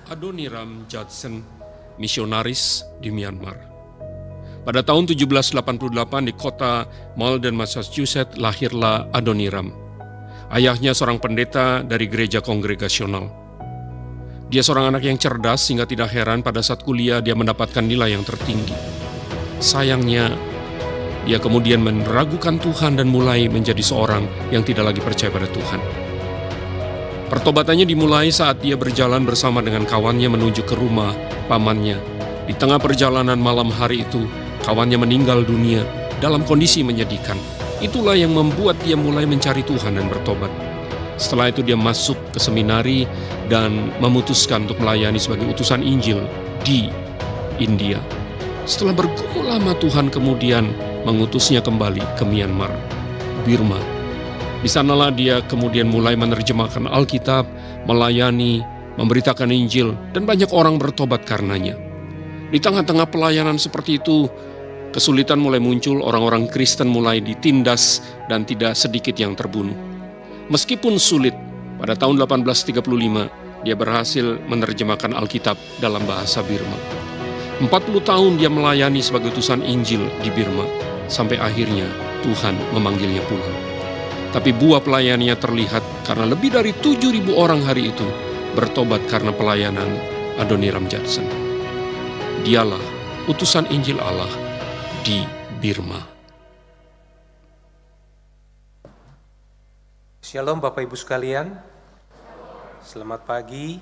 Adoniram Judson, misionaris di Myanmar. Pada tahun 1788 di kota Malden, Massachusetts, lahirlah Adoniram. Ayahnya seorang pendeta dari gereja kongregasional. Dia seorang anak yang cerdas sehingga tidak heran pada saat kuliah dia mendapatkan nilai yang tertinggi. Sayangnya, dia kemudian meragukan Tuhan dan mulai menjadi seorang yang tidak lagi percaya pada Tuhan. Pertobatannya dimulai saat dia berjalan bersama dengan kawannya menuju ke rumah pamannya. Di tengah perjalanan malam hari itu, kawannya meninggal dunia dalam kondisi menyedihkan. Itulah yang membuat dia mulai mencari Tuhan dan bertobat. Setelah itu dia masuk ke seminari dan memutuskan untuk melayani sebagai utusan Injil di India. Setelah bergumul lama, Tuhan kemudian mengutusnya kembali ke Myanmar, Burma. Di sanalah dia kemudian mulai menerjemahkan Alkitab, melayani, memberitakan Injil, dan banyak orang bertobat karenanya. Di tengah-tengah pelayanan seperti itu, kesulitan mulai muncul, orang-orang Kristen mulai ditindas dan tidak sedikit yang terbunuh. Meskipun sulit, pada tahun 1835, dia berhasil menerjemahkan Alkitab dalam bahasa Burma. 40 tahun dia melayani sebagai utusan Injil di Burma, sampai akhirnya Tuhan memanggilnya pulang. Tapi buah pelayanannya terlihat karena lebih dari 7.000 orang hari itu bertobat karena pelayanan Adoniram Judson. Dialah utusan Injil Allah di Burma. Shalom Bapak Ibu sekalian, selamat pagi.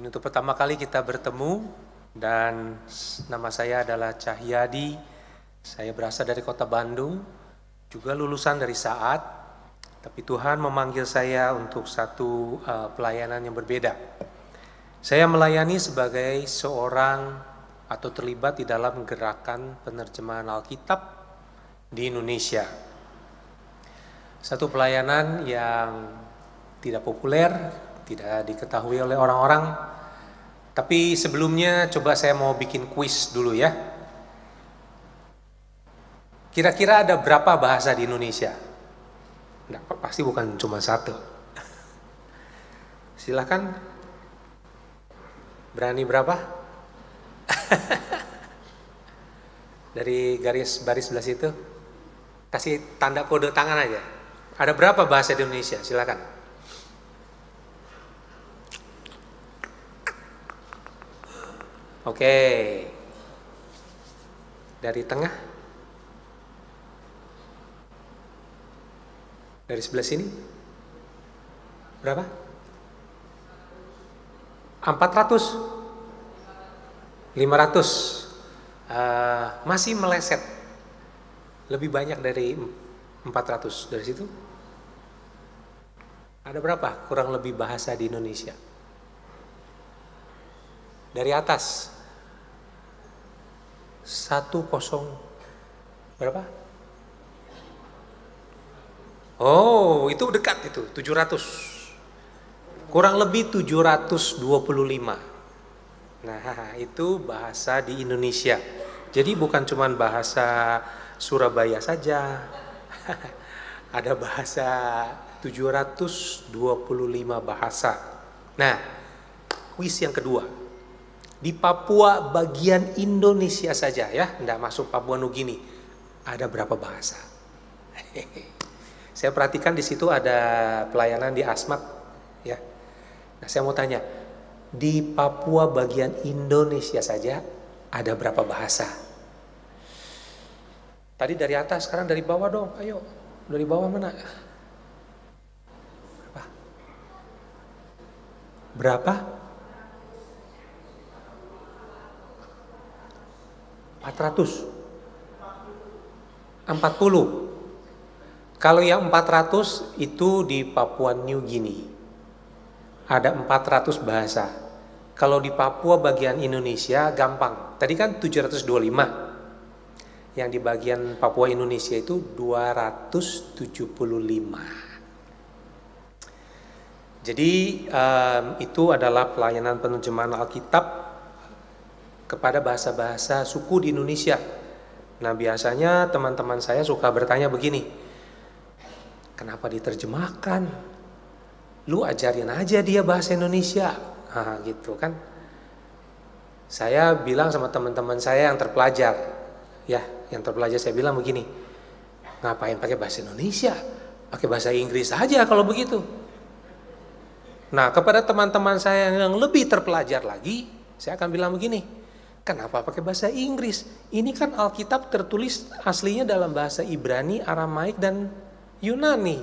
Ini untuk pertama kali kita bertemu dan nama saya adalah Cahyadi. Saya berasal dari kota Bandung, juga lulusan dari Saat, tapi Tuhan memanggil saya untuk satu pelayanan yang berbeda. Saya melayani sebagai seorang atau terlibat di dalam gerakan penerjemahan Alkitab di Indonesia. Satu pelayanan yang tidak populer, tidak diketahui oleh orang-orang. Tapi sebelumnya coba saya mau bikin kuis dulu ya. Kira-kira ada berapa bahasa di Indonesia? Nah, pasti bukan cuma satu. Silakan. Berani berapa? Dari garis baris sebelah situ. Kasih tanda kode tangan aja. Ada berapa bahasa di Indonesia? Silakan. Oke. Dari tengah. Dari sebelah sini. Berapa? 400? 500? Masih meleset. Lebih banyak dari 400. Dari situ? Ada berapa kurang lebih bahasa di Indonesia? Dari atas 10 berapa? Oh, itu dekat itu, 700. Kurang lebih 725. Nah, itu bahasa di Indonesia. Jadi bukan cuma bahasa Surabaya saja. Ada bahasa 725 bahasa. Nah, kuis yang kedua. Di Papua bagian Indonesia saja ya, enggak masuk Papua Nugini. Ada berapa bahasa? Saya perhatikan di situ ada pelayanan di Asmat ya. Nah, saya mau tanya, di Papua bagian Indonesia saja ada berapa bahasa? Tadi dari atas, sekarang dari bawah dong. Ayo, dari bawah mana? Berapa? 400? 40? Kalau yang 400 itu di Papua New Guinea. Ada 400 bahasa. Kalau di Papua bagian Indonesia gampang. Tadi kan 725. Yang di bagian Papua Indonesia itu 275. Jadi itu adalah pelayanan penerjemahan Alkitab kepada bahasa-bahasa suku di Indonesia. Nah, biasanya teman-teman saya suka bertanya begini, kenapa diterjemahkan? Lu ajarin aja dia bahasa Indonesia. Nah, gitu kan. Saya bilang sama teman-teman saya yang terpelajar, saya bilang begini, ngapain pakai bahasa Indonesia? Pakai bahasa Inggris aja kalau begitu. Nah, kepada teman-teman saya yang lebih terpelajar lagi, saya akan bilang begini, kenapa pakai bahasa Inggris? Ini kan Alkitab tertulis aslinya dalam bahasa Ibrani, Aramaik, dan Yunani.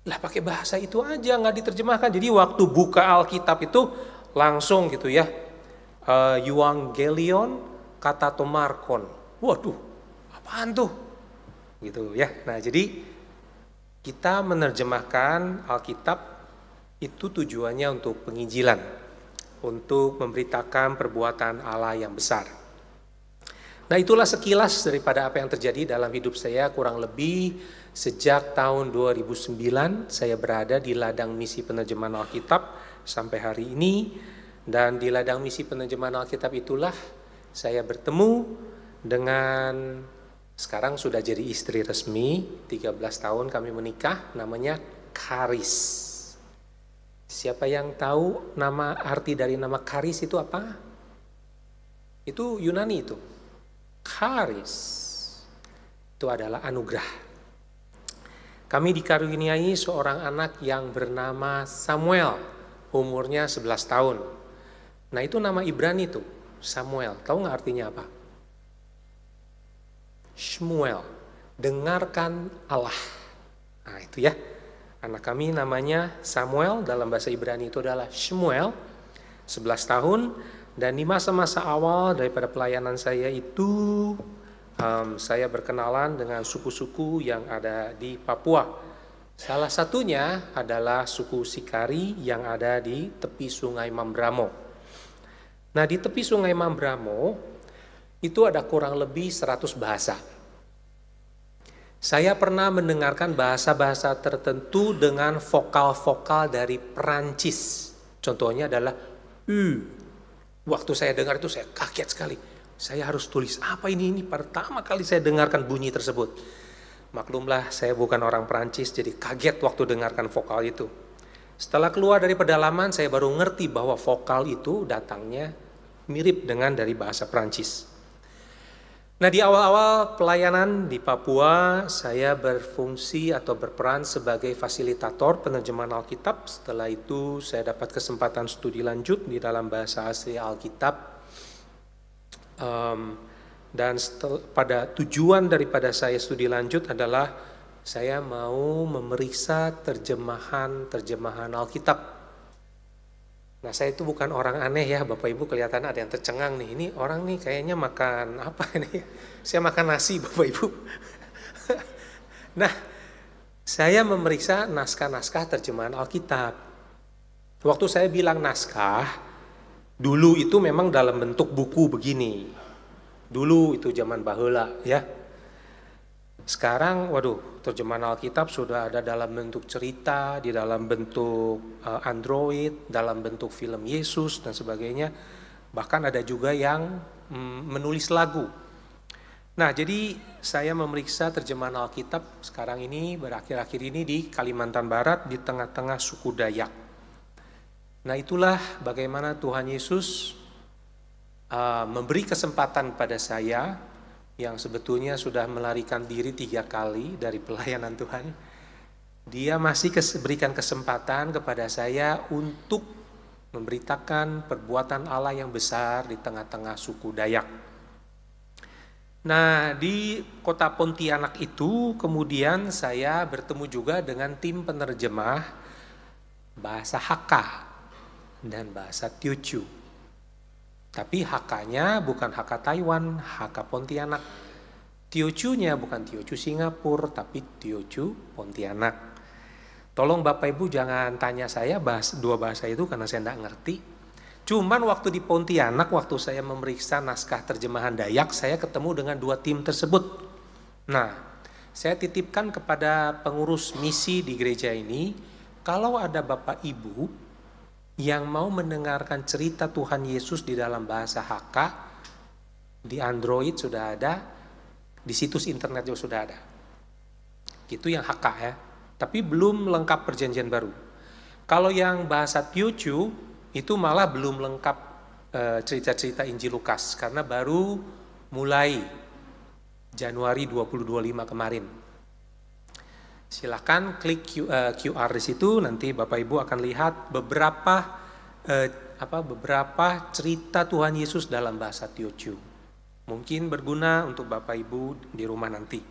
Lah pakai bahasa itu aja, nggak diterjemahkan. Jadi waktu buka Alkitab itu langsung gitu ya, Euangelion katatomarkon. Waduh, apaan tuh? Gitu ya. Nah, jadi kita menerjemahkan Alkitab itu tujuannya untuk penginjilan, untuk memberitakan perbuatan Allah yang besar. Nah, itulah sekilas daripada apa yang terjadi dalam hidup saya kurang lebih sejak tahun 2009 saya berada di ladang misi penerjemahan Alkitab sampai hari ini. Dan di ladang misi penerjemahan Alkitab itulah saya bertemu dengan sekarang sudah jadi istri resmi, 13 tahun kami menikah, namanya Karis. Siapa yang tahu nama arti dari nama Karis itu apa? Itu Yunani itu. Karis itu adalah anugerah. Kami dikaruniai seorang anak yang bernama Samuel, umurnya 11 tahun. Nah, itu nama Ibrani itu, Samuel. Tahu nggak artinya apa? Shmuel, dengarkan Allah. Nah, itu ya. Anak kami namanya Samuel, dalam bahasa Ibrani itu adalah Shmuel, 11 tahun. Dan di masa-masa awal daripada pelayanan saya itu, saya berkenalan dengan suku-suku yang ada di Papua. Salah satunya adalah suku Sikari yang ada di tepi Sungai Mambramo. Nah, di tepi Sungai Mambramo itu ada kurang lebih 100 bahasa. Saya pernah mendengarkan bahasa-bahasa tertentu dengan vokal-vokal dari Perancis. Contohnya adalah U. Waktu saya dengar itu saya kaget sekali. Saya harus tulis apa ini pertama kali saya dengarkan bunyi tersebut. Maklumlah saya bukan orang Perancis, jadi kaget waktu dengarkan vokal itu. Setelah keluar dari pedalaman saya baru ngerti bahwa vokal itu datangnya mirip dengan dari bahasa Perancis. Nah, di awal-awal pelayanan di Papua saya berfungsi atau berperan sebagai fasilitator penerjemahan Alkitab. Setelah itu saya dapat kesempatan studi lanjut di dalam bahasa asli Alkitab. Dan pada tujuan daripada saya studi lanjut adalah saya mau memeriksa terjemahan Alkitab. Nah, saya itu bukan orang aneh ya, Bapak Ibu, kelihatan ada yang tercengang nih. Ini orang nih kayaknya makan apa ini? Saya makan nasi, Bapak Ibu. Nah, saya memeriksa naskah-naskah terjemahan Alkitab. Waktu saya bilang naskah, dulu itu memang dalam bentuk buku begini. Dulu itu zaman baheula ya. Sekarang, waduh, terjemahan Alkitab sudah ada dalam bentuk cerita, di dalam bentuk Android, dalam bentuk film Yesus dan sebagainya. Bahkan ada juga yang menulis lagu. Nah, jadi saya memeriksa terjemahan Alkitab sekarang ini, berakhir-akhir ini di Kalimantan Barat, di tengah-tengah suku Dayak. Nah, itulah bagaimana Tuhan Yesus memberi kesempatan pada saya yang sebetulnya sudah melarikan diri 3 kali dari pelayanan Tuhan. Dia masih berikan kesempatan kepada saya untuk memberitakan perbuatan Allah yang besar di tengah-tengah suku Dayak. Nah, di kota Pontianak itu kemudian saya bertemu juga dengan tim penerjemah bahasa Hakka dan bahasa Teochew. Tapi Hakka-nya bukan Hakka Taiwan, Hakka Pontianak. Teochew-nya bukan Teochew Singapura, tapi Teochew Pontianak. Tolong Bapak Ibu jangan tanya saya dua bahasa itu karena saya tidak ngerti. Cuman waktu di Pontianak, waktu saya memeriksa naskah terjemahan Dayak, saya ketemu dengan 2 tim tersebut. Nah, saya titipkan kepada pengurus misi di gereja ini, kalau ada Bapak Ibu yang mau mendengarkan cerita Tuhan Yesus di dalam bahasa Hakka, di Android sudah ada, di situs internet juga sudah ada. Itu yang Hakka ya, tapi belum lengkap perjanjian baru. Kalau yang bahasa Teochew, itu malah belum lengkap cerita-cerita Injil Lukas, karena baru mulai Januari 2025 kemarin. Silahkan klik QR di situ, nanti Bapak Ibu akan lihat beberapa cerita Tuhan Yesus dalam bahasa Teochew. Mungkin berguna untuk Bapak Ibu di rumah nanti.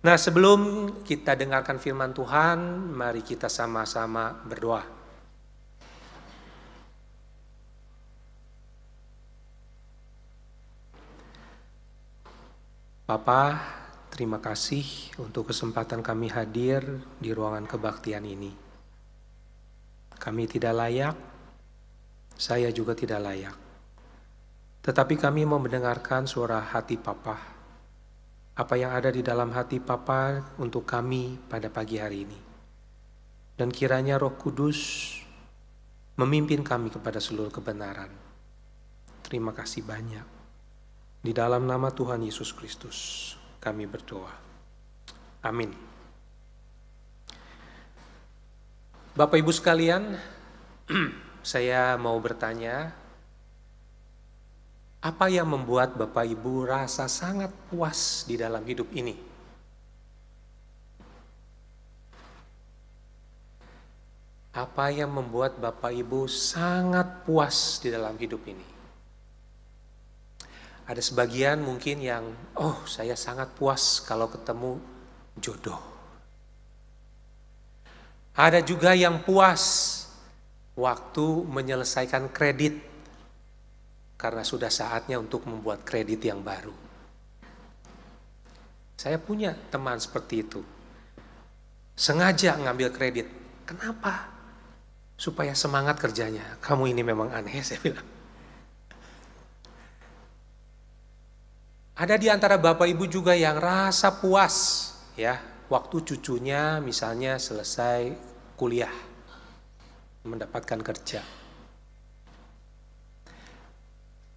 Nah, sebelum kita dengarkan firman Tuhan, mari kita sama-sama berdoa. Bapa, terima kasih untuk kesempatan kami hadir di ruangan kebaktian ini. Kami tidak layak, saya juga tidak layak. Tetapi kami mau mendengarkan suara hati Papa. Apa yang ada di dalam hati Papa untuk kami pada pagi hari ini. Dan kiranya Roh Kudus memimpin kami kepada seluruh kebenaran. Terima kasih banyak. Di dalam nama Tuhan Yesus Kristus kami berdoa. Amin. Bapak Ibu sekalian, saya mau bertanya, apa yang membuat Bapak Ibu rasa sangat puas di dalam hidup ini? Apa yang membuat Bapak Ibu sangat puas di dalam hidup ini? Ada sebagian mungkin yang, saya sangat puas kalau ketemu jodoh. Ada juga yang puas waktu menyelesaikan kredit, karena sudah saatnya untuk membuat kredit yang baru. Saya punya teman seperti itu. Sengaja ngambil kredit. Kenapa? Supaya semangat kerjanya. Kamu ini memang aneh, saya bilang. Ada di antara Bapak Ibu juga yang rasa puas ya, waktu cucunya misalnya selesai kuliah, mendapatkan kerja.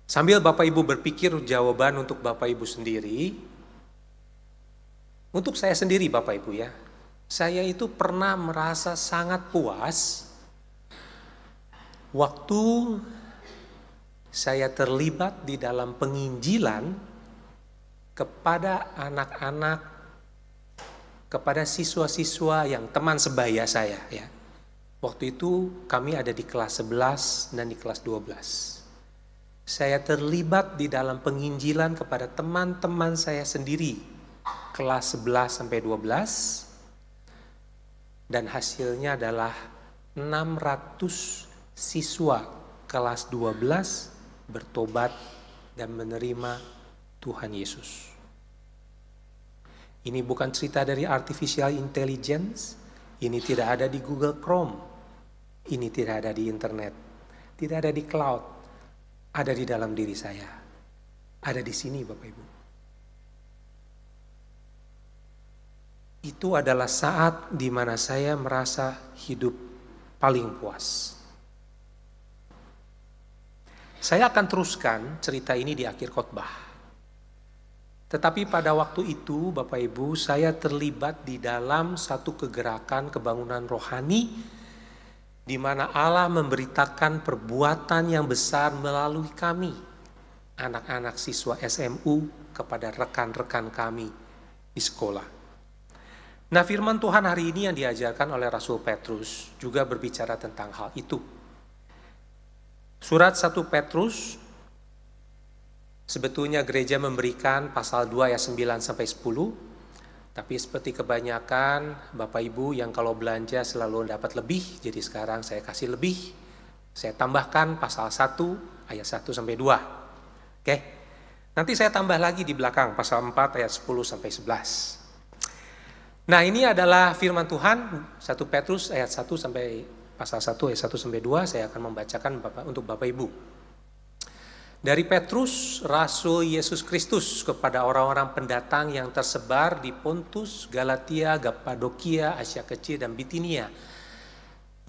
Sambil Bapak Ibu berpikir jawaban untuk Bapak Ibu sendiri, untuk saya sendiri Bapak Ibu ya, saya itu pernah merasa sangat puas waktu saya terlibat di dalam penginjilan kepada anak-anak, kepada siswa-siswa yang teman sebaya saya ya. Waktu itu kami ada di kelas 11 dan di kelas 12. Saya terlibat di dalam penginjilan kepada teman-teman saya sendiri, kelas 11 sampai 12. Dan hasilnya adalah 600 siswa kelas 12 bertobat dan menerima Tuhan Yesus. Ini bukan cerita dari artificial intelligence, ini tidak ada di Google Chrome, ini tidak ada di internet, tidak ada di cloud, ada di dalam diri saya, ada di sini Bapak Ibu. Itu adalah saat di mana saya merasa hidup paling puas. Saya akan teruskan cerita ini di akhir khotbah. Tetapi pada waktu itu Bapak Ibu, saya terlibat di dalam satu kegerakan kebangunan rohani di mana Allah memberitakan perbuatan yang besar melalui kami, anak-anak siswa SMU, kepada rekan-rekan kami di sekolah. Nah, firman Tuhan hari ini yang diajarkan oleh Rasul Petrus juga berbicara tentang hal itu. Surat 1 Petrus, sebetulnya gereja memberikan pasal 2 ayat 9 sampai 10, tapi seperti kebanyakan Bapak Ibu yang kalau belanja selalu dapat lebih, jadi sekarang saya kasih lebih. Saya tambahkan pasal 1 ayat 1 sampai 2. Oke. Nanti saya tambah lagi di belakang pasal 4 ayat 10 sampai 11. Nah, ini adalah firman Tuhan 1 Petrus ayat 1 sampai pasal 1 ayat 1 sampai 2, saya akan membacakan untuk Bapak Ibu. Dari Petrus, Rasul Yesus Kristus, kepada orang-orang pendatang yang tersebar di Pontus, Galatia, Kapadokia, Asia Kecil, dan Bitinia,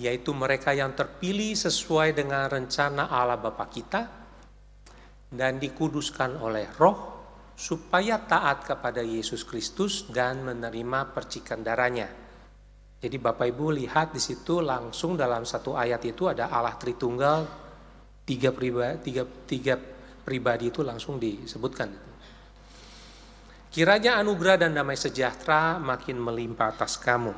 yaitu mereka yang terpilih sesuai dengan rencana Allah Bapa kita dan dikuduskan oleh Roh, supaya taat kepada Yesus Kristus dan menerima percikan darahnya. Jadi Bapak Ibu lihat di situ langsung dalam satu ayat itu ada Allah Tritunggal, tiga pribadi itu langsung disebutkan. Kiranya anugerah dan damai sejahtera makin melimpah atas kamu.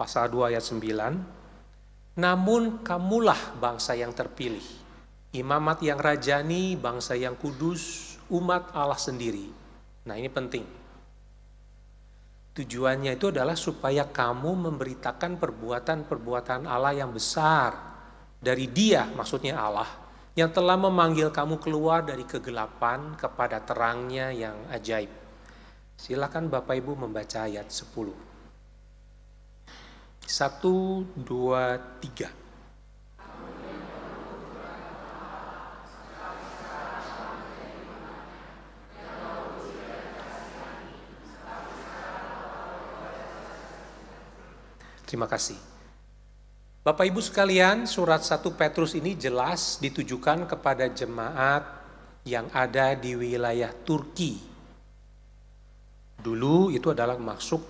Pasal 2 ayat 9. Namun kamulah bangsa yang terpilih, imamat yang rajani, bangsa yang kudus, umat Allah sendiri. Nah, ini penting. Tujuannya itu adalah supaya kamu memberitakan perbuatan-perbuatan Allah yang besar. Dari Dia, maksudnya Allah, yang telah memanggil kamu keluar dari kegelapan kepada terangnya yang ajaib. Silakan Bapak Ibu membaca ayat 10. 1, 2, 3. Terima kasih. Bapak Ibu sekalian, surat 1 Petrus ini jelas ditujukan kepada jemaat yang ada di wilayah Turki. Dulu itu adalah masuk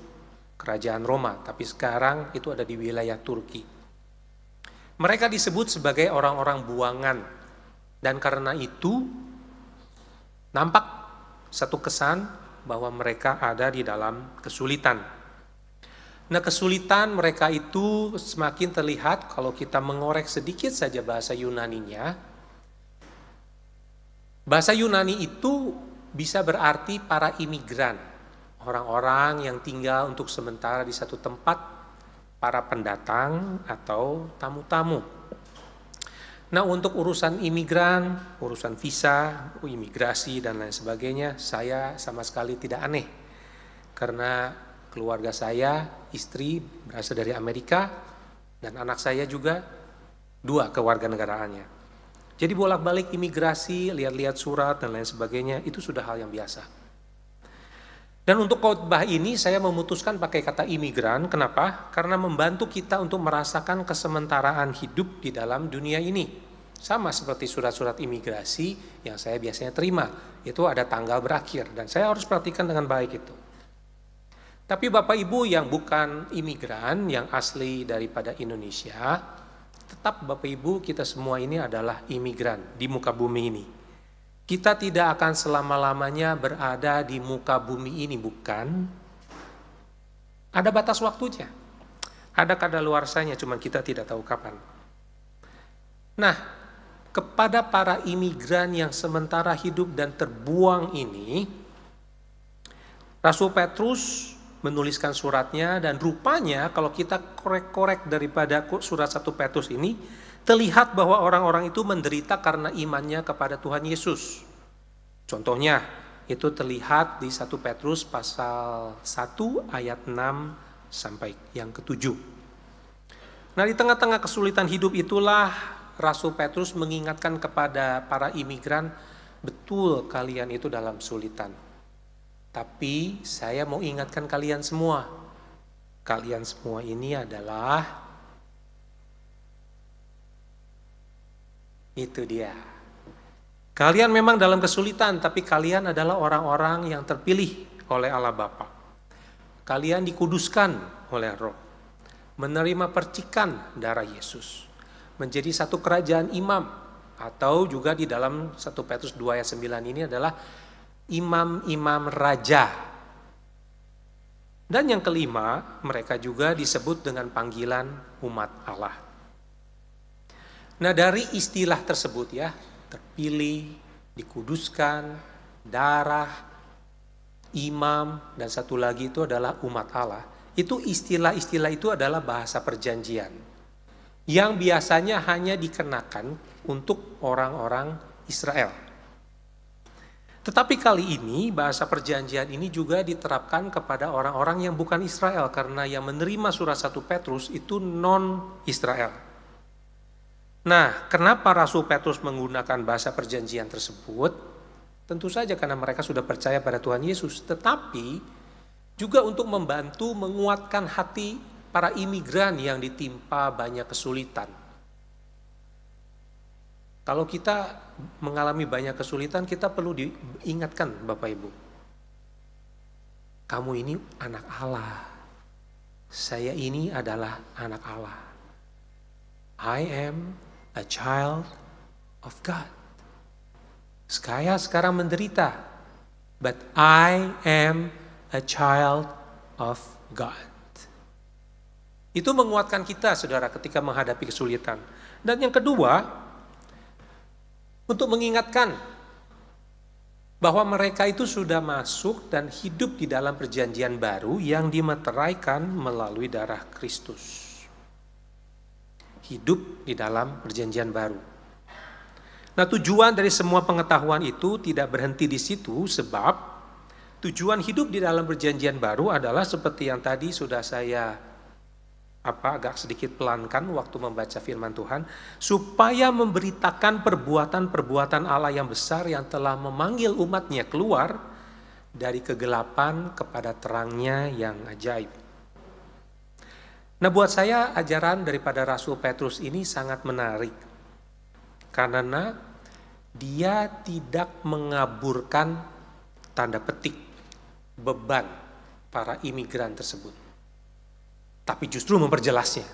kerajaan Roma, tapi sekarang itu ada di wilayah Turki. Mereka disebut sebagai orang-orang buangan, dan karena itu nampak satu kesan bahwa mereka ada di dalam kesulitan. Nah, kesulitan mereka itu semakin terlihat kalau kita mengorek sedikit saja bahasa Yunaninya. Bahasa Yunani itu bisa berarti para imigran, orang-orang yang tinggal untuk sementara di satu tempat, para pendatang atau tamu-tamu. Nah, untuk urusan imigran, urusan visa, imigrasi dan lain sebagainya, saya sama sekali tidak aneh. Karena keluarga saya, istri berasal dari Amerika, dan anak saya juga 2 kewarganegaraannya. Jadi bolak-balik imigrasi, lihat-lihat surat dan lain sebagainya, itu sudah hal yang biasa. Dan untuk khotbah ini saya memutuskan pakai kata imigran. Kenapa? Karena membantu kita untuk merasakan kesementaraan hidup di dalam dunia ini. Sama seperti surat-surat imigrasi yang saya biasanya terima, itu ada tanggal berakhir, dan saya harus perhatikan dengan baik itu. Tapi Bapak Ibu yang bukan imigran, yang asli daripada Indonesia, tetap Bapak Ibu kita semua ini adalah imigran di muka bumi ini. Kita tidak akan selama-lamanya berada di muka bumi ini, bukan? Ada batas waktunya. Ada kadaluarsanya, cuman kita tidak tahu kapan. Nah, kepada para imigran yang sementara hidup dan terbuang ini, Rasul Petrus menuliskan suratnya, dan rupanya kalau kita korek-korek daripada surat 1 Petrus ini, terlihat bahwa orang-orang itu menderita karena imannya kepada Tuhan Yesus. Contohnya, itu terlihat di 1 Petrus pasal 1 ayat 6 sampai yang ke-7. Nah, di tengah-tengah kesulitan hidup itulah Rasul Petrus mengingatkan kepada para imigran, betul kalian itu dalam kesulitan. Tapi saya mau ingatkan kalian semua ini adalah, itu dia. Kalian memang dalam kesulitan, tapi kalian adalah orang-orang yang terpilih oleh Allah Bapa. Kalian dikuduskan oleh Roh, menerima percikan darah Yesus, menjadi satu kerajaan imam, atau juga di dalam 1 Petrus 2 ayat 9 ini adalah imam-imam raja. Dan yang kelima, mereka juga disebut dengan panggilan umat Allah. Nah, dari istilah tersebut ya, terpilih, dikuduskan, darah, imam, dan satu lagi itu adalah umat Allah. Itu istilah-istilah itu adalah bahasa perjanjian yang biasanya hanya dikenakan untuk orang-orang Israel. Tetapi kali ini bahasa perjanjian ini juga diterapkan kepada orang-orang yang bukan Israel, karena yang menerima surat 1 Petrus itu non-Israel. Nah, kenapa Rasul Petrus menggunakan bahasa perjanjian tersebut? Tentu saja karena mereka sudah percaya pada Tuhan Yesus, tetapi juga untuk membantu menguatkan hati para imigran yang ditimpa banyak kesulitan. Kalau kita mengalami banyak kesulitan, kita perlu diingatkan Bapak Ibu. Kamu ini anak Allah. saya ini adalah anak Allah. I am a child of God. Saya sekarang menderita, but I am a child of God. Itu menguatkan kita, saudara, ketika menghadapi kesulitan. Dan yang kedua, untuk mengingatkan bahwa mereka itu sudah masuk dan hidup di dalam perjanjian baru yang dimeteraikan melalui darah Kristus. Hidup di dalam perjanjian baru. Nah, tujuan dari semua pengetahuan itu tidak berhenti di situ, sebab tujuan hidup di dalam perjanjian baru adalah seperti yang tadi sudah saya agak sedikit pelankan waktu membaca firman Tuhan, supaya memberitakan perbuatan-perbuatan Allah yang besar yang telah memanggil umatnya keluar dari kegelapan kepada terangnya yang ajaib. Nah, buat saya ajaran daripada Rasul Petrus ini sangat menarik, karena dia tidak mengaburkan tanda petik beban para imigran tersebut, tapi justru memperjelasnya.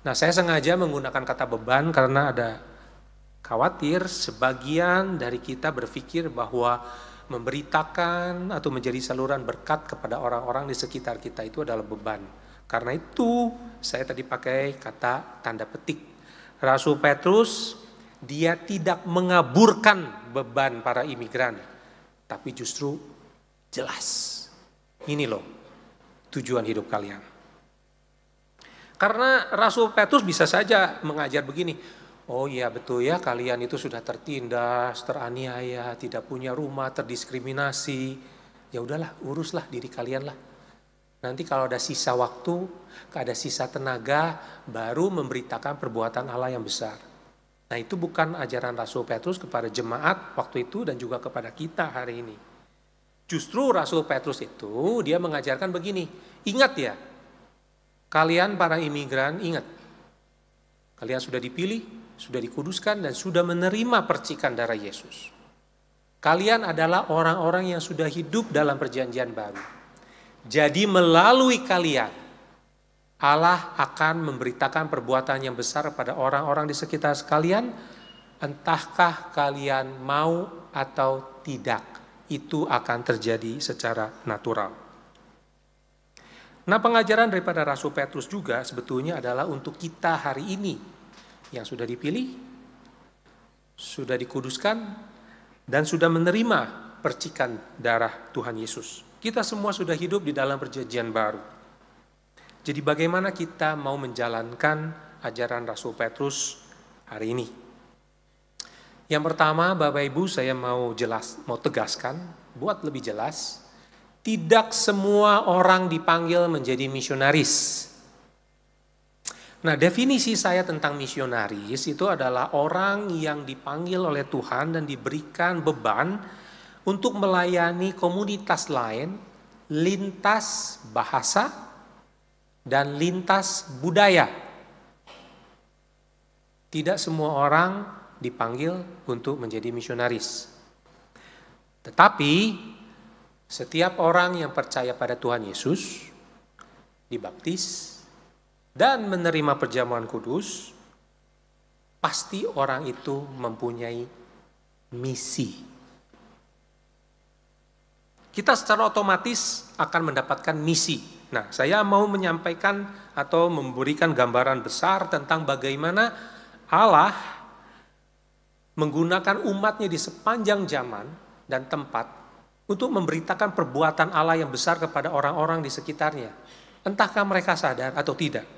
Nah, saya sengaja menggunakan kata beban karena ada khawatir sebagian dari kita berpikir bahwa memberitakan atau menjadi saluran berkat kepada orang-orang di sekitar kita itu adalah beban. Karena itu saya tadi pakai kata tanda petik. Rasul Petrus, dia tidak mengaburkan beban para imigran, tapi justru jelas. Ini loh tujuan hidup kalian. Karena Rasul Petrus bisa saja mengajar begini, oh iya betul ya, kalian itu sudah tertindas, teraniaya, tidak punya rumah, terdiskriminasi. Ya udahlah, uruslah diri kalian lah. Nanti kalau ada sisa waktu, ada sisa tenaga, baru memberitakan perbuatan Allah yang besar. Nah, itu bukan ajaran Rasul Petrus kepada jemaat waktu itu dan juga kepada kita hari ini. Justru Rasul Petrus itu dia mengajarkan begini, ingat ya, kalian para imigran ingat, kalian sudah dipilih, sudah dikuduskan dan sudah menerima percikan darah Yesus. Kalian adalah orang-orang yang sudah hidup dalam perjanjian baru. Jadi melalui kalian, Allah akan memberitakan perbuatan yang besar pada orang-orang di sekitar kalian, entahkah kalian mau atau tidak. Itu akan terjadi secara natural. Nah, pengajaran daripada Rasul Petrus juga sebetulnya adalah untuk kita hari ini yang sudah dipilih, sudah dikuduskan, dan sudah menerima percikan darah Tuhan Yesus. Kita semua sudah hidup di dalam perjanjian baru. Jadi bagaimana kita mau menjalankan ajaran Rasul Petrus hari ini? Yang pertama, Bapak Ibu, saya mau tegaskan, buat lebih jelas, tidak semua orang dipanggil menjadi misionaris. Nah, definisi saya tentang misionaris itu adalah orang yang dipanggil oleh Tuhan dan diberikan beban untuk melayani komunitas lain, lintas bahasa, dan lintas budaya. Tidak semua orang dipanggil untuk menjadi misionaris. Tetapi setiap orang yang percaya pada Tuhan Yesus, dibaptis, dan menerima perjamuan kudus, pasti orang itu mempunyai misi. Kita secara otomatis akan mendapatkan misi. Nah, saya mau menyampaikan atau memberikan gambaran besar tentang bagaimana Allah menggunakan umatnya di sepanjang zaman dan tempat untuk memberitakan perbuatan Allah yang besar kepada orang-orang di sekitarnya. Entahkah mereka sadar atau tidak.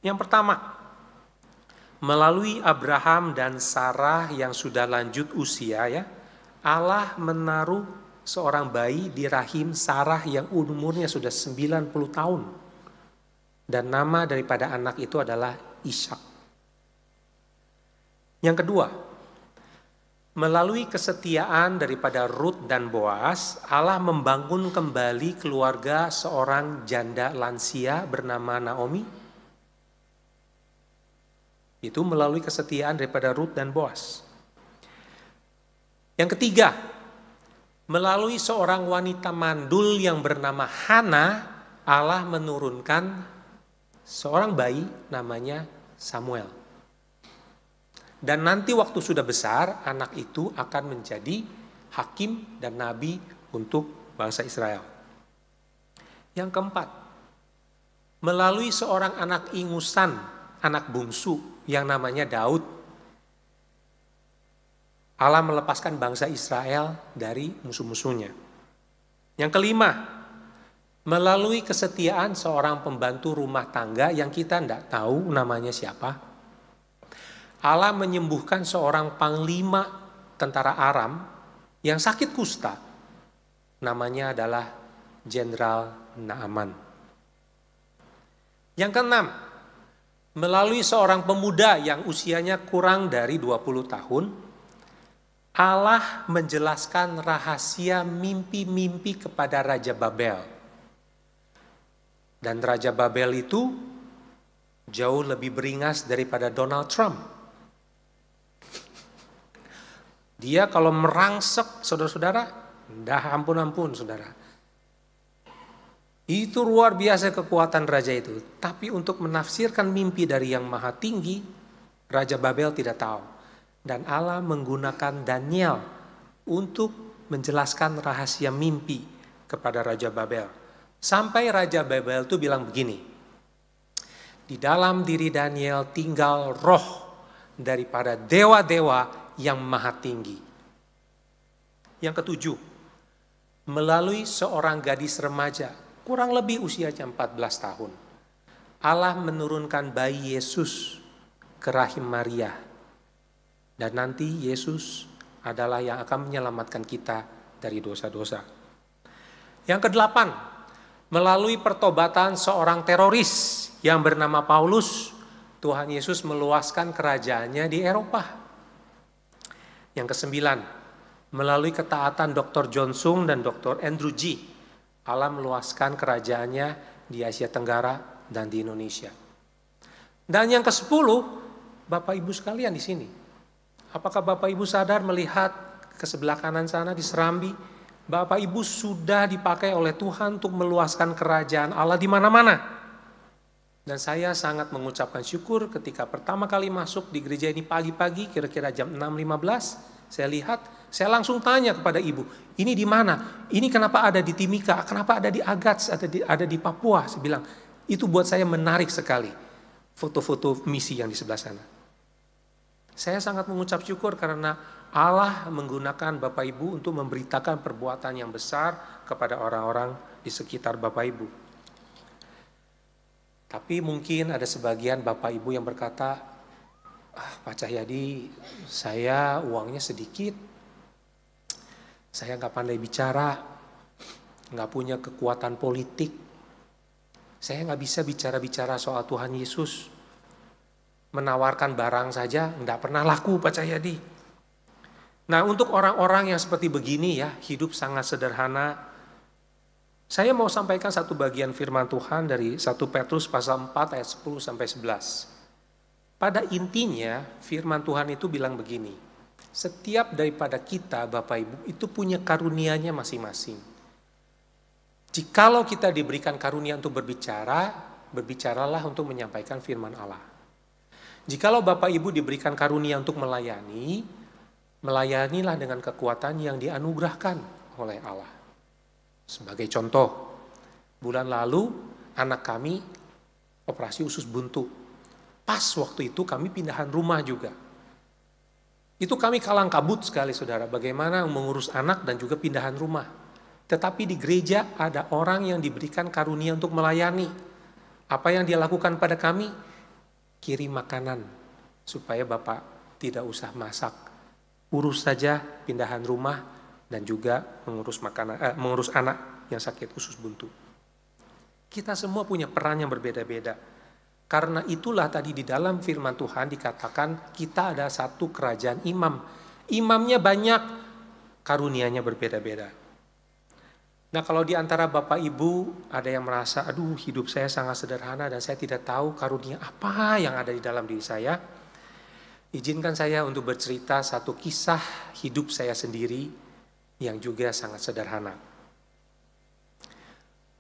Yang pertama, melalui Abraham dan Sarah yang sudah lanjut usia, ya, Allah menaruh seorang bayi di rahim Sarah yang umurnya sudah 90 tahun. Dan nama daripada anak itu adalah Ishak. Yang kedua, melalui kesetiaan daripada Rut dan Boas, Allah membangun kembali keluarga seorang janda lansia bernama Naomi. Itu melalui kesetiaan daripada Rut dan Boas. Yang ketiga, melalui seorang wanita mandul yang bernama Hana, Allah menurunkan seorang bayi namanya Samuel. Dan nanti waktu sudah besar, anak itu akan menjadi hakim dan nabi untuk bangsa Israel. Yang keempat, melalui seorang anak ingusan, anak bungsu yang namanya Daud, Allah melepaskan bangsa Israel dari musuh-musuhnya. Yang kelima, melalui kesetiaan seorang pembantu rumah tangga yang kita tidak tahu namanya siapa, Allah menyembuhkan seorang panglima tentara Aram yang sakit kusta. Namanya adalah Jenderal Naaman. Yang keenam, melalui seorang pemuda yang usianya kurang dari 20 tahun, Allah menjelaskan rahasia mimpi-mimpi kepada Raja Babel. Dan Raja Babel itu jauh lebih beringas daripada Donald Trump. Dia kalau merangsek saudara-saudara, dah ampun-ampun saudara. Itu luar biasa kekuatan raja itu. Tapi untuk menafsirkan mimpi dari yang maha tinggi, Raja Babel tidak tahu. Dan Allah menggunakan Daniel untuk menjelaskan rahasia mimpi kepada Raja Babel. Sampai Raja Babel itu bilang begini, di dalam diri Daniel tinggal roh daripada dewa-dewa yang maha tinggi. Yang ketujuh, melalui seorang gadis remaja, kurang lebih usianya 14 tahun, Allah menurunkan bayi Yesus ke rahim Maria. Dan nanti Yesus adalah yang akan menyelamatkan kita dari dosa-dosa. Yang kedelapan, melalui pertobatan seorang teroris yang bernama Paulus, Tuhan Yesus meluaskan kerajaannya di Eropa. Yang kesembilan, melalui ketaatan Dr. John Sung dan Dr. Andrew G, Allah meluaskan kerajaannya di Asia Tenggara dan di Indonesia. Dan yang ke-10, Bapak Ibu sekalian di sini. Apakah Bapak Ibu sadar melihat ke sebelah kanan sana di Serambi, Bapak Ibu sudah dipakai oleh Tuhan untuk meluaskan kerajaan Allah di mana-mana. Dan saya sangat mengucapkan syukur ketika pertama kali masuk di gereja ini pagi-pagi, kira-kira jam 6.15, saya lihat, saya langsung tanya kepada ibu, ini di mana? Ini kenapa ada di Timika? Kenapa ada di Agats? Ada di Papua? Saya bilang, itu buat saya menarik sekali, foto-foto misi yang di sebelah sana. Saya sangat mengucap syukur karena Allah menggunakan Bapak Ibu untuk memberitakan perbuatan yang besar kepada orang-orang di sekitar Bapak Ibu. Tapi mungkin ada sebagian Bapak Ibu yang berkata, Pak Cahyadi, saya uangnya sedikit, saya nggak pandai bicara, nggak punya kekuatan politik, saya nggak bisa bicara-bicara soal Tuhan Yesus. Menawarkan barang saja nggak pernah laku Pak Cahyadi. Nah, untuk orang-orang yang seperti begini ya, hidup sangat sederhana. Saya mau sampaikan satu bagian firman Tuhan dari 1 Petrus pasal 4 ayat 10 sampai 11. Pada intinya firman Tuhan itu bilang begini, setiap daripada kita Bapak Ibu itu punya karunia-nya masing-masing. Jikalau kita diberikan karunia untuk berbicara, berbicaralah untuk menyampaikan firman Allah. Jikalau Bapak Ibu diberikan karunia untuk melayani, melayanilah dengan kekuatan yang dianugerahkan oleh Allah. Sebagai contoh, bulan lalu anak kami operasi usus buntu. Pas waktu itu kami pindahan rumah juga. Itu kami kalang kabut sekali saudara, bagaimana mengurus anak dan juga pindahan rumah. Tetapi di gereja ada orang yang diberikan karunia untuk melayani. Apa yang dia lakukan pada kami? Kirim makanan supaya Bapak tidak usah masak. Urus saja pindahan rumah dan juga mengurus anak yang sakit usus buntu. Kita semua punya peran yang berbeda-beda. Karena itulah tadi di dalam firman Tuhan dikatakan kita ada satu kerajaan imam. Imamnya banyak, karunianya berbeda-beda. Nah, kalau di antara Bapak Ibu ada yang merasa, aduh hidup saya sangat sederhana dan saya tidak tahu karunia apa yang ada di dalam diri saya, izinkan saya untuk bercerita satu kisah hidup saya sendiri yang juga sangat sederhana.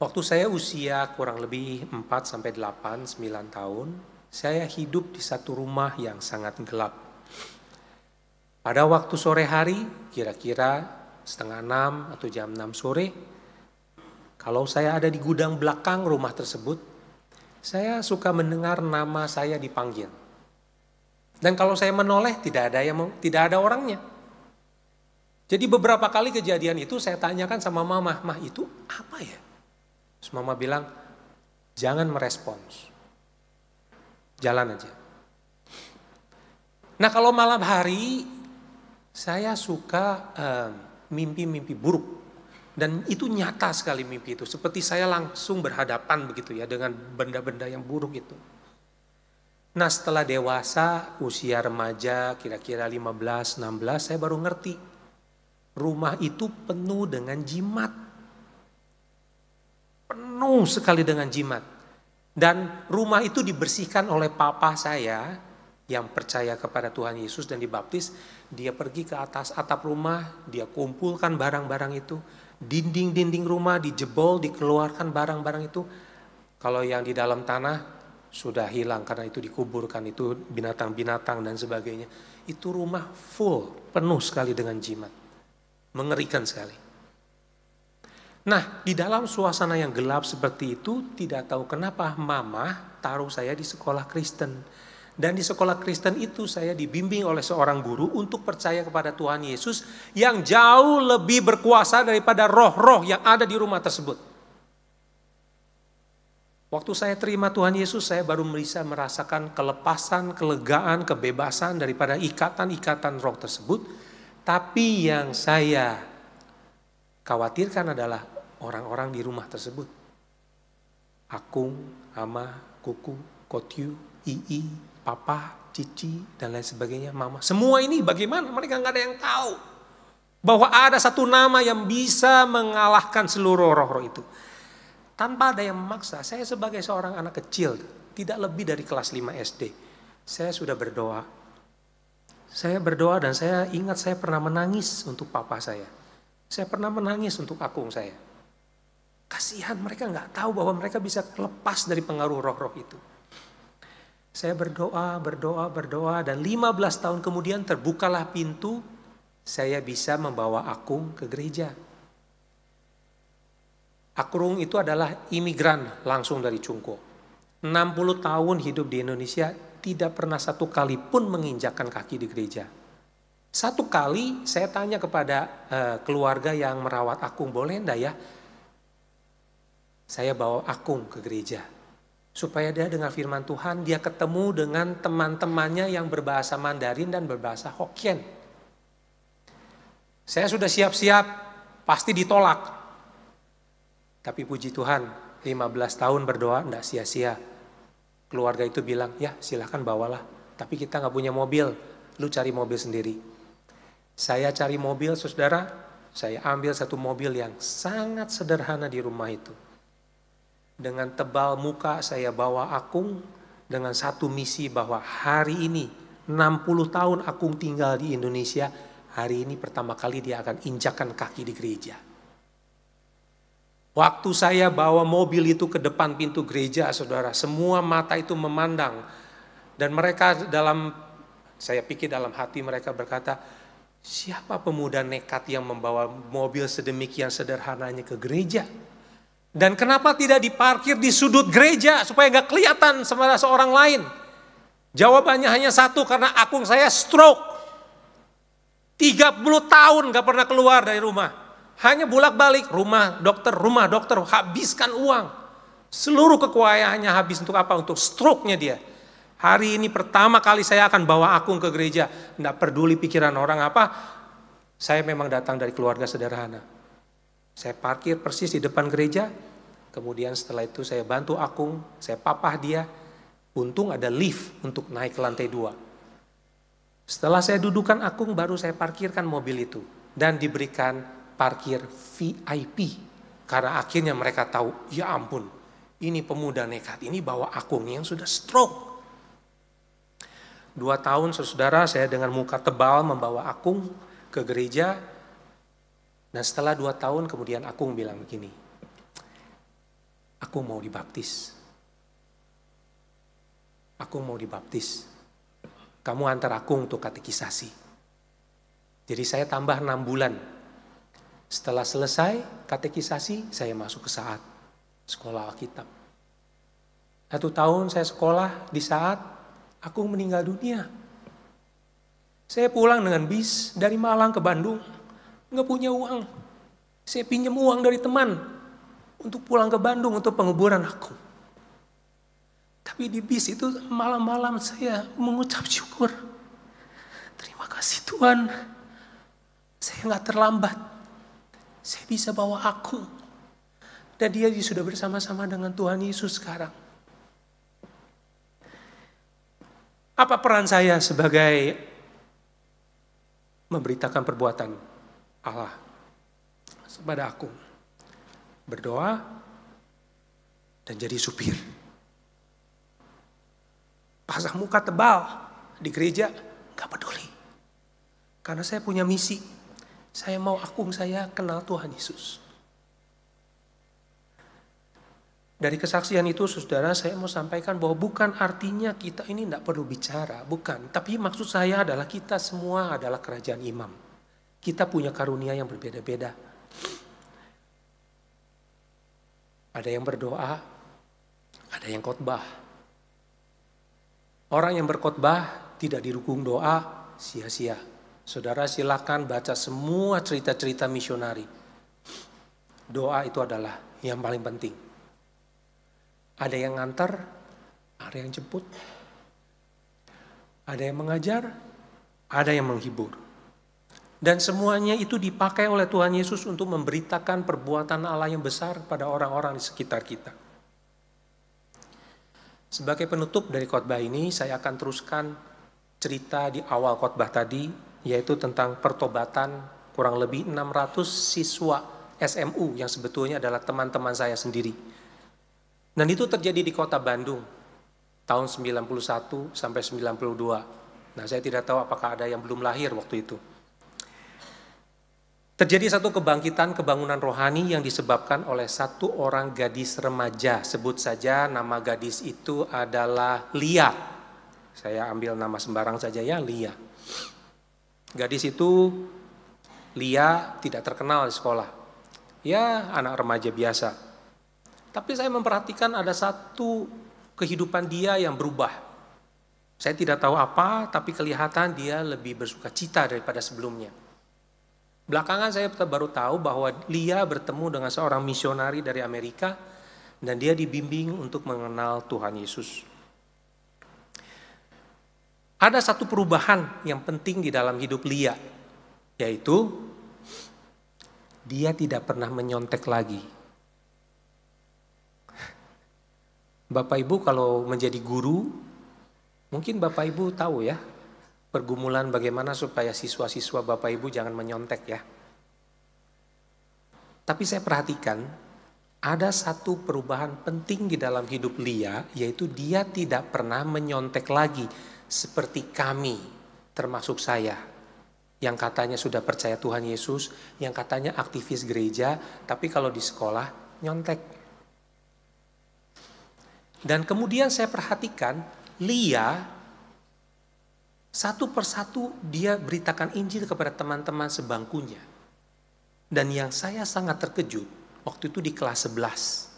Waktu saya usia kurang lebih 4 sampai 8, 9 tahun, saya hidup di satu rumah yang sangat gelap. Pada waktu sore hari, kira-kira 5:30 atau jam 6 sore, kalau saya ada di gudang belakang rumah tersebut, saya suka mendengar nama saya dipanggil. Dan kalau saya menoleh, tidak ada orangnya. Jadi beberapa kali kejadian itu saya tanyakan sama mama, "Mah, itu apa ya?" Terus mama bilang, "Jangan merespons. Jalan aja." Nah, kalau malam hari, saya suka mimpi-mimpi buruk. Dan itu nyata sekali mimpi itu. Seperti saya langsung berhadapan begitu ya dengan benda-benda yang buruk itu. Nah, setelah dewasa, usia remaja, kira-kira 15, 16, saya baru ngerti. Rumah itu penuh dengan jimat. Penuh sekali dengan jimat. Dan rumah itu dibersihkan oleh papa saya yang percaya kepada Tuhan Yesus dan dibaptis. Dia pergi ke atas atap rumah, dia kumpulkan barang-barang itu. Dinding-dinding rumah dijebol, dikeluarkan barang-barang itu. Kalau yang di dalam tanah sudah hilang karena itu dikuburkan, itu binatang-binatang dan sebagainya. Itu rumah full, penuh sekali dengan jimat. Mengerikan sekali. Nah, di dalam suasana yang gelap seperti itu, tidak tahu kenapa mama taruh saya di sekolah Kristen. Dan di sekolah Kristen itu saya dibimbing oleh seorang guru untuk percaya kepada Tuhan Yesus yang jauh lebih berkuasa daripada roh-roh yang ada di rumah tersebut. Waktu saya terima Tuhan Yesus, saya baru bisa merasakan kelepasan, kelegaan, kebebasan daripada ikatan-ikatan roh tersebut. Tapi yang saya khawatirkan adalah orang-orang di rumah tersebut. Akung, Ama, Kuku, Kotyu, Ii, Papa, Cici, dan lain sebagainya, Mama. Semua ini bagaimana? Mereka nggak ada yang tahu bahwa ada satu nama yang bisa mengalahkan seluruh roh-roh itu. Tanpa ada yang memaksa, saya sebagai seorang anak kecil, tidak lebih dari kelas 5 SD, saya sudah berdoa. Saya berdoa dan saya ingat saya pernah menangis untuk papa saya. Saya pernah menangis untuk akung saya. Kasihan, mereka nggak tahu bahwa mereka bisa lepas dari pengaruh roh-roh itu. Saya berdoa dan 15 tahun kemudian terbukalah pintu, saya bisa membawa akung ke gereja. Akung itu adalah imigran langsung dari Cungko. 60 tahun hidup di Indonesia, tidak pernah satu kali pun menginjakkan kaki di gereja. Satu kali saya tanya kepada keluarga yang merawat akung, boleh enggak ya saya bawa akung ke gereja, supaya dia dengar firman Tuhan, dia ketemu dengan teman-temannya yang berbahasa Mandarin dan berbahasa Hokkien. Saya sudah siap-siap, pasti ditolak. Tapi puji Tuhan, 15 tahun berdoa enggak sia-sia. Keluarga itu bilang, ya silahkan bawalah, tapi kita nggak punya mobil, lu cari mobil sendiri. Saya cari mobil, saudara, saya ambil satu mobil yang sangat sederhana di rumah itu. Dengan tebal muka saya bawa akung dengan satu misi bahwa hari ini 60 tahun akung tinggal di Indonesia, hari ini pertama kali dia akan injakkan kaki di gereja. Waktu saya bawa mobil itu ke depan pintu gereja, saudara, semua mata itu memandang. Dan mereka saya pikir dalam hati mereka berkata, siapa pemuda nekat yang membawa mobil sedemikian sederhananya ke gereja? Dan kenapa tidak diparkir di sudut gereja supaya gak kelihatan sama seorang lain? Jawabannya hanya satu, karena akung saya stroke. 30 tahun gak pernah keluar dari rumah. Hanya bolak-balik rumah dokter, habiskan uang. Seluruh kekayaannya habis untuk apa? Untuk stroke-nya dia. Hari ini pertama kali saya akan bawa akung ke gereja. Nggak peduli pikiran orang apa. Saya memang datang dari keluarga sederhana. Saya parkir persis di depan gereja. Kemudian setelah itu saya bantu akung. Saya papah dia. Untung ada lift untuk naik ke lantai 2. Setelah saya dudukan akung, baru saya parkirkan mobil itu. Dan diberikan parkir VIP. Karena akhirnya mereka tahu, ya ampun, ini pemuda nekat, ini bawa akung yang sudah stroke. 2 tahun saudara saya dengan muka tebal membawa akung ke gereja. Dan setelah 2 tahun kemudian akung bilang begini, Aku mau dibaptis. Aku mau dibaptis. Kamu antar aku untuk katekisasi. Jadi saya tambah 6 bulan. Setelah selesai katekisasi, saya masuk ke saat sekolah Alkitab. 1 tahun saya sekolah di saat aku meninggal dunia. Saya pulang dengan bis dari Malang ke Bandung. Nggak punya uang. Saya pinjam uang dari teman untuk pulang ke Bandung untuk penguburan aku. Tapi di bis itu malam-malam saya mengucap syukur. Terima kasih Tuhan. Saya nggak terlambat. Saya bisa bawa aku. Dan dia sudah bersama-sama dengan Tuhan Yesus sekarang. Apa peran saya sebagai memberitakan perbuatan Allah kepada aku? Berdoa dan jadi supir. Pasang muka tebal di gereja, gak peduli. Karena saya punya misi. Saya mau akung saya kenal Tuhan Yesus. Dari kesaksian itu, saudara, saya mau sampaikan bahwa bukan artinya kita ini tidak perlu bicara. Bukan. Tapi maksud saya adalah kita semua adalah kerajaan imam. Kita punya karunia yang berbeda-beda. Ada yang berdoa, ada yang khotbah. Orang yang berkhotbah tidak didukung doa, sia-sia. Saudara silakan baca semua cerita-cerita misionari. Doa itu adalah yang paling penting. Ada yang ngantar, ada yang jemput. Ada yang mengajar, ada yang menghibur. Dan semuanya itu dipakai oleh Tuhan Yesus untuk memberitakan perbuatan Allah yang besar pada orang-orang di sekitar kita. Sebagai penutup dari khotbah ini, saya akan teruskan cerita di awal khotbah tadi, yaitu tentang pertobatan kurang lebih 600 siswa SMU yang sebetulnya adalah teman-teman saya sendiri. Dan itu terjadi di kota Bandung tahun 91 sampai 92. Nah, saya tidak tahu apakah ada yang belum lahir waktu itu. Terjadi satu kebangkitan kebangunan rohani yang disebabkan oleh satu orang gadis remaja. Sebut saja nama gadis itu adalah Lia. Saya ambil nama sembarang saja ya, Lia. Gadis itu, Lia, tidak terkenal di sekolah. Ya, anak remaja biasa. Tapi saya memperhatikan ada satu kehidupan dia yang berubah. Saya tidak tahu apa, tapi kelihatan dia lebih bersukacita daripada sebelumnya. Belakangan saya baru tahu bahwa Lia bertemu dengan seorang misionari dari Amerika dan dia dibimbing untuk mengenal Tuhan Yesus. Ada satu perubahan yang penting di dalam hidup Lia, yaitu dia tidak pernah menyontek lagi. Bapak Ibu kalau menjadi guru, mungkin Bapak Ibu tahu ya, pergumulan bagaimana supaya siswa-siswa Bapak Ibu jangan menyontek ya. Tapi saya perhatikan ada satu perubahan penting di dalam hidup Lia, yaitu dia tidak pernah menyontek lagi seperti kami, termasuk saya, yang katanya sudah percaya Tuhan Yesus, yang katanya aktivis gereja, tapi kalau di sekolah nyontek. Dan kemudian saya perhatikan Lia satu persatu dia beritakan Injil kepada teman-teman sebangkunya. Dan yang saya sangat terkejut, waktu itu di kelas 11.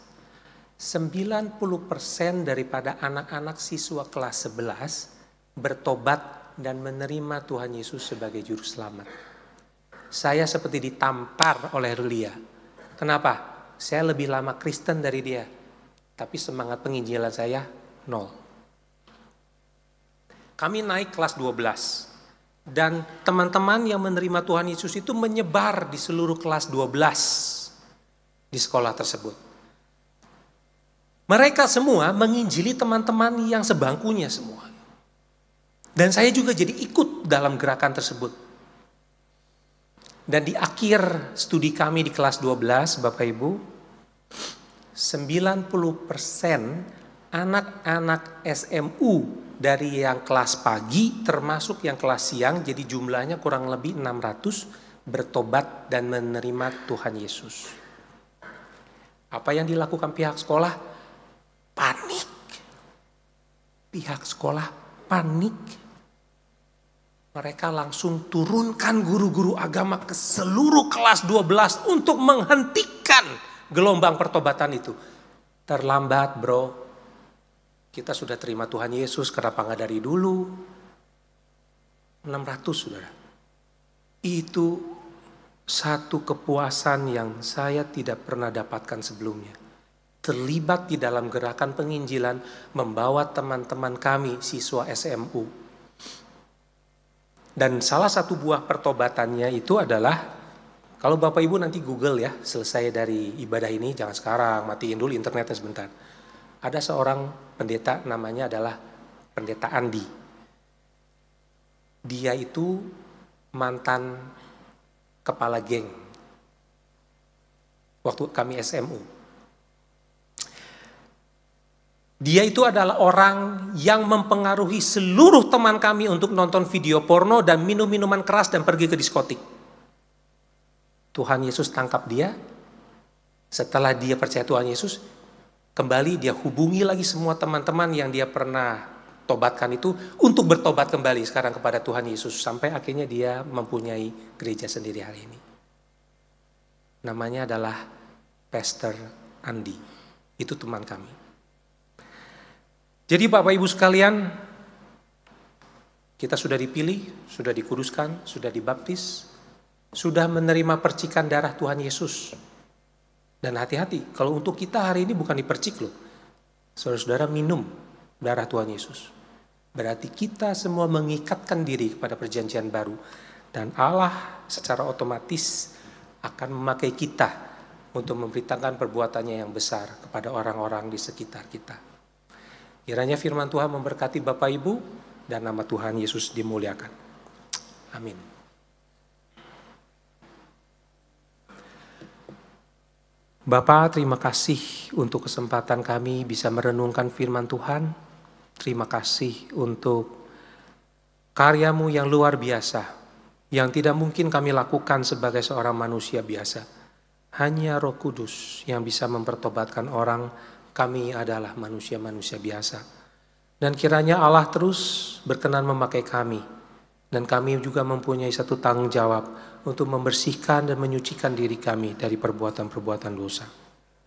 90% daripada anak-anak siswa kelas 11 bertobat dan menerima Tuhan Yesus sebagai juru selamat. Saya seperti ditampar oleh Lia. Kenapa? Saya lebih lama Kristen dari dia. Tapi semangat penginjilan saya nol. Kami naik kelas 12 dan teman-teman yang menerima Tuhan Yesus itu menyebar di seluruh kelas 12 di sekolah tersebut. Mereka semua menginjili teman-teman yang sebangkunya semua. Dan saya juga jadi ikut dalam gerakan tersebut. Dan di akhir studi kami di kelas 12, Bapak Ibu, 90% anak-anak SMU dari yang kelas pagi termasuk yang kelas siang, jadi jumlahnya kurang lebih 600 bertobat dan menerima Tuhan Yesus. Apa yang dilakukan pihak sekolah? Panik. Pihak sekolah panik. Mereka langsung turunkan guru-guru agama ke seluruh kelas 12 untuk menghentikan gelombang pertobatan itu. Terlambat, bro. Kita sudah terima Tuhan Yesus, kenapa nggak dari dulu? 600, saudara. Itu satu kepuasan yang saya tidak pernah dapatkan sebelumnya. Terlibat di dalam gerakan penginjilan, membawa teman-teman kami, siswa SMU. Dan salah satu buah pertobatannya itu adalah, kalau Bapak Ibu nanti Google ya, selesai dari ibadah ini, jangan sekarang, matiin dulu internetnya sebentar. Ada seorang pendeta, namanya adalah Pendeta Andi. Dia itu mantan kepala geng waktu kami SMU. Dia itu adalah orang yang mempengaruhi seluruh teman kami untuk nonton video porno dan minum minuman keras dan pergi ke diskotik. Tuhan Yesus tangkap dia. Setelah dia percaya Tuhan Yesus, kembali dia hubungi lagi semua teman-teman yang dia pernah tobatkan itu untuk bertobat kembali sekarang kepada Tuhan Yesus. Sampai akhirnya dia mempunyai gereja sendiri hari ini. Namanya adalah Pastor Andi. Itu teman kami. Jadi Bapak Ibu sekalian, kita sudah dipilih, sudah dikuduskan, sudah dibaptis, sudah menerima percikan darah Tuhan Yesus. Dan hati-hati, kalau untuk kita hari ini bukan dipercik loh. Saudara-saudara minum darah Tuhan Yesus. Berarti kita semua mengikatkan diri kepada perjanjian baru. Dan Allah secara otomatis akan memakai kita untuk memberitakan perbuatannya yang besar kepada orang-orang di sekitar kita. Kiranya firman Tuhan memberkati Bapak Ibu dan nama Tuhan Yesus dimuliakan. Amin. Bapa, terima kasih untuk kesempatan kami bisa merenungkan firman Tuhan. Terima kasih untuk karya-Mu yang luar biasa, yang tidak mungkin kami lakukan sebagai seorang manusia biasa. Hanya Roh Kudus yang bisa mempertobatkan orang. Kami adalah manusia-manusia biasa. Dan kiranya Allah terus berkenan memakai kami. Dan kami juga mempunyai satu tanggung jawab untuk membersihkan dan menyucikan diri kami dari perbuatan-perbuatan dosa.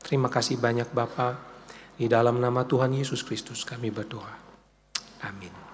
Terima kasih banyak Bapa. Di dalam nama Tuhan Yesus Kristus kami berdoa. Amin.